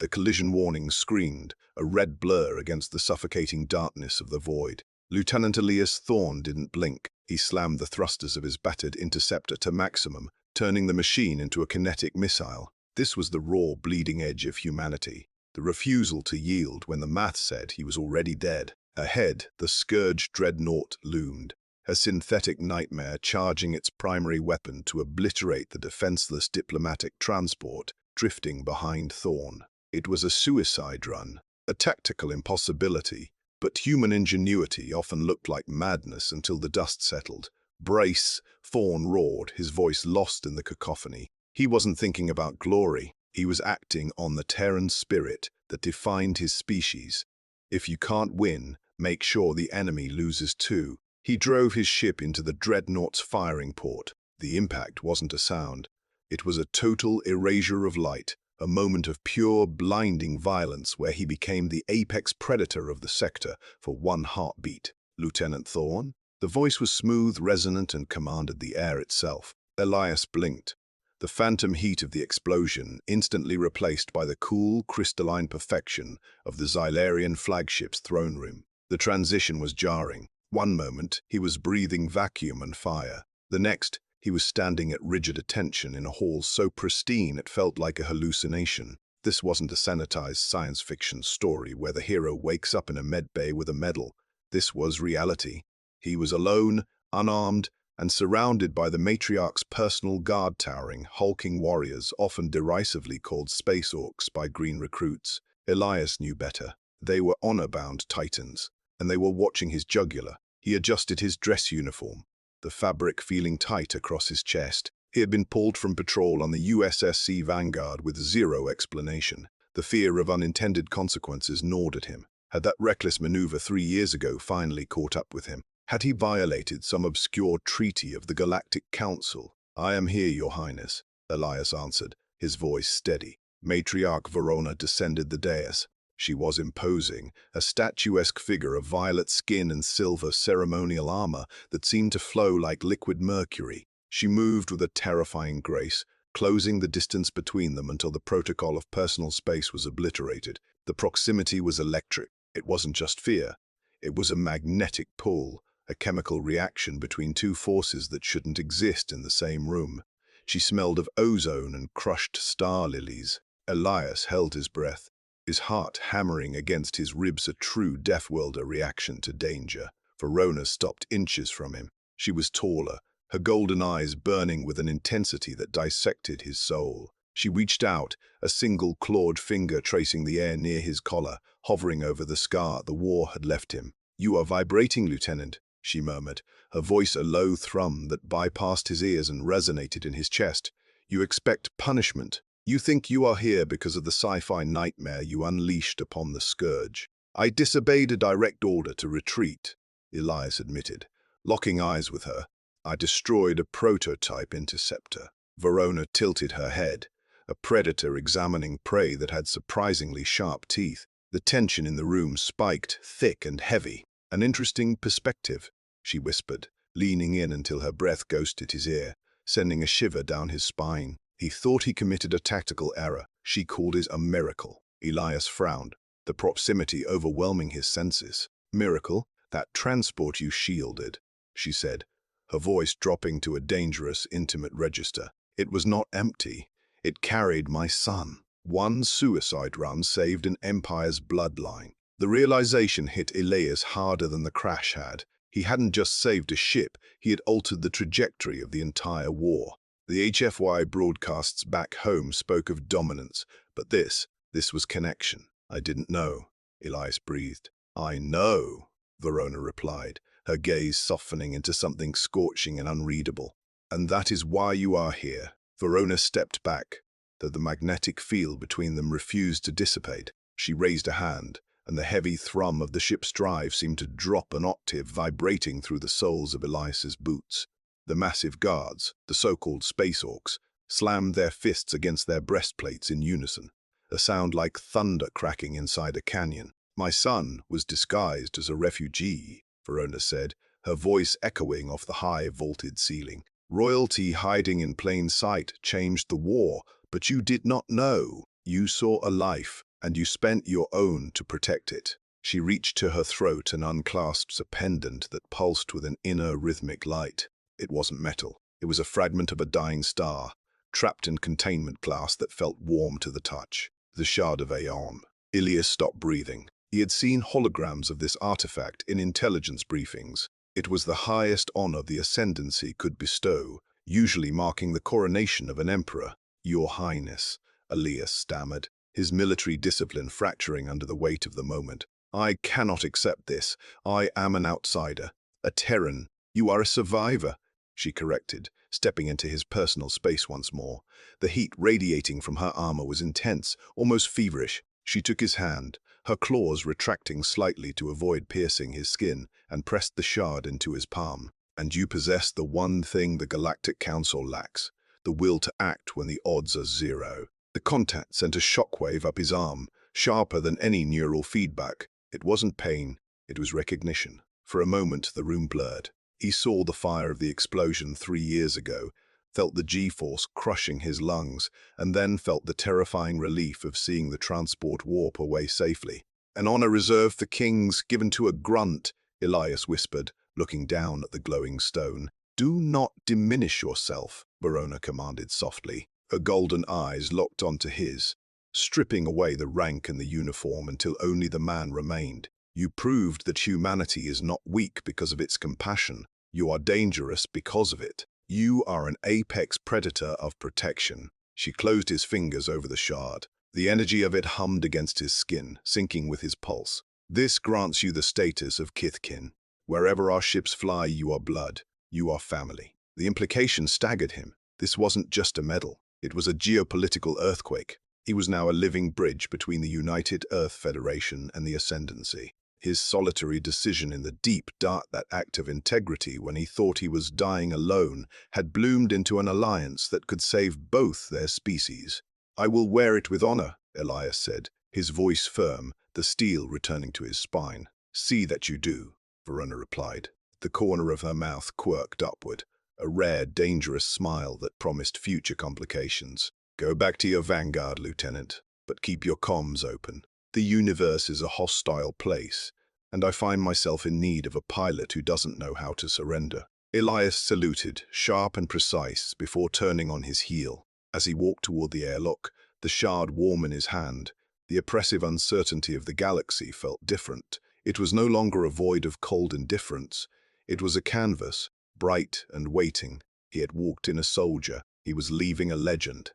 The collision warning screamed, a red blur against the suffocating darkness of the void. Lieutenant Elias Thorne didn't blink. He slammed the thrusters of his battered interceptor to maximum, turning the machine into a kinetic missile. This was the raw, bleeding edge of humanity. The refusal to yield when the math said he was already dead. Ahead, the Scourge Dreadnought loomed, a synthetic nightmare charging its primary weapon to obliterate the defenseless diplomatic transport drifting behind Thorne. It was a suicide run, a tactical impossibility, but human ingenuity often looked like madness until the dust settled. "Brace!" Thorne roared, his voice lost in the cacophony. He wasn't thinking about glory. He was acting on the Terran spirit that defined his species. If you can't win, make sure the enemy loses too. He drove his ship into the Dreadnought's firing port. The impact wasn't a sound. It was a total erasure of light, a moment of pure, blinding violence where he became the apex predator of the sector for one heartbeat. "Lieutenant Thorne?" The voice was smooth, resonant, and commanded the air itself. Elias blinked. The phantom heat of the explosion instantly replaced by the cool, crystalline perfection of the Xylarian flagship's throne room. The transition was jarring. One moment, he was breathing vacuum and fire. The next, he was standing at rigid attention in a hall so pristine it felt like a hallucination. This wasn't a sanitized science fiction story where the hero wakes up in a med bay with a medal. This was reality. He was alone, unarmed, and surrounded by the Matriarch's personal guard towering, hulking warriors, often derisively called Space Orcs by green recruits. Elias knew better. They were honor-bound titans, and they were watching his jugular. He adjusted his dress uniform, the fabric feeling tight across his chest. He had been pulled from patrol on the USSC Vanguard with zero explanation. The fear of unintended consequences gnawed at him. Had that reckless maneuver 3 years ago finally caught up with him? Had he violated some obscure treaty of the Galactic Council? "I am here, Your Highness," Elias answered, his voice steady. Matriarch Verona descended the dais. She was imposing, a statuesque figure of violet skin and silver ceremonial armor that seemed to flow like liquid mercury. She moved with a terrifying grace, closing the distance between them until the protocol of personal space was obliterated. The proximity was electric. It wasn't just fear. It was a magnetic pull, a chemical reaction between two forces that shouldn't exist in the same room. She smelled of ozone and crushed star lilies. Elias held his breath, his heart hammering against his ribs, a true Death Welder reaction to danger. Verona stopped inches from him. She was taller, her golden eyes burning with an intensity that dissected his soul. She reached out, a single clawed finger tracing the air near his collar, hovering over the scar the war had left him. "You are vibrating, Lieutenant," she murmured, her voice a low thrum that bypassed his ears and resonated in his chest. "You expect punishment. You think you are here because of the sci-fi nightmare you unleashed upon the Scourge." "I disobeyed a direct order to retreat," Elias admitted, locking eyes with her. "I destroyed a prototype interceptor." Verona tilted her head, a predator examining prey that had surprisingly sharp teeth. The tension in the room spiked, thick and heavy. "An interesting perspective," she whispered, leaning in until her breath ghosted his ear, sending a shiver down his spine. He thought he committed a tactical error. She called it a miracle. Elias frowned, the proximity overwhelming his senses. "Miracle? That transport you shielded," she said, her voice dropping to a dangerous, intimate register. "It was not empty. It carried my son. One suicide run saved an empire's bloodline." The realization hit Elias harder than the crash had. He hadn't just saved a ship, he had altered the trajectory of the entire war. The HFY broadcasts back home spoke of dominance, but this was connection. "I didn't know," Elias breathed. "I know," Verona replied, her gaze softening into something scorching and unreadable. "And that is why you are here." Verona stepped back, though the magnetic field between them refused to dissipate. She raised a hand, and the heavy thrum of the ship's drive seemed to drop an octave, vibrating through the soles of Elias's boots. The massive guards, the so-called Space Orcs, slammed their fists against their breastplates in unison, a sound like thunder cracking inside a canyon. "My son was disguised as a refugee," Verona said, her voice echoing off the high, vaulted ceiling. "Royalty hiding in plain sight changed the war, but you did not know. You saw a life, and you spent your own to protect it. She reached to her throat and unclasped a pendant that pulsed with an inner rhythmic light. It wasn't metal. It was a fragment of a dying star, trapped in containment glass that felt warm to the touch. The Shard of Aeon. Elias stopped breathing. He had seen holograms of this artifact in intelligence briefings. It was the highest honor the Ascendancy could bestow, usually marking the coronation of an emperor. "Your Highness," Elias stammered, his military discipline fracturing under the weight of the moment. "I cannot accept this. I am an outsider, a Terran. You are a survivor," she corrected, stepping into his personal space once more. The heat radiating from her armor was intense, almost feverish. She took his hand, her claws retracting slightly to avoid piercing his skin, and pressed the shard into his palm. "And you possess the one thing the Galactic Council lacks, the will to act when the odds are zero." The contact sent a shockwave up his arm, sharper than any neural feedback. It wasn't pain, it was recognition. For a moment, the room blurred. He saw the fire of the explosion 3 years ago, felt the G-force crushing his lungs, and then felt the terrifying relief of seeing the transport warp away safely. "An honor reserved for kings, given to a grunt," Elias whispered, looking down at the glowing stone. "Do not diminish yourself," Verona commanded softly. Her golden eyes locked onto his, stripping away the rank and the uniform until only the man remained. "You proved that humanity is not weak because of its compassion. You are dangerous because of it. You are an apex predator of protection." She closed his fingers over the shard. The energy of it hummed against his skin, syncing with his pulse. "This grants you the status of kithkin. Wherever our ships fly, you are blood. You are family." The implication staggered him. This wasn't just a medal. It was a geopolitical earthquake. He was now a living bridge between the United Earth Federation and the Ascendancy. His solitary decision in the deep, dark, that act of integrity when he thought he was dying alone, had bloomed into an alliance that could save both their species. "I will wear it with honor," Elias said, his voice firm, the steel returning to his spine. "See that you do," Verona replied. The corner of her mouth quirked upward, a rare, dangerous smile that promised future complications. "Go back to your vanguard, Lieutenant, but keep your comms open. The universe is a hostile place, and I find myself in need of a pilot who doesn't know how to surrender." Elias saluted, sharp and precise, before turning on his heel. As he walked toward the airlock, the shard warm in his hand, the oppressive uncertainty of the galaxy felt different. It was no longer a void of cold indifference. It was a canvas, bright and waiting. He had walked in a soldier. He was leaving a legend.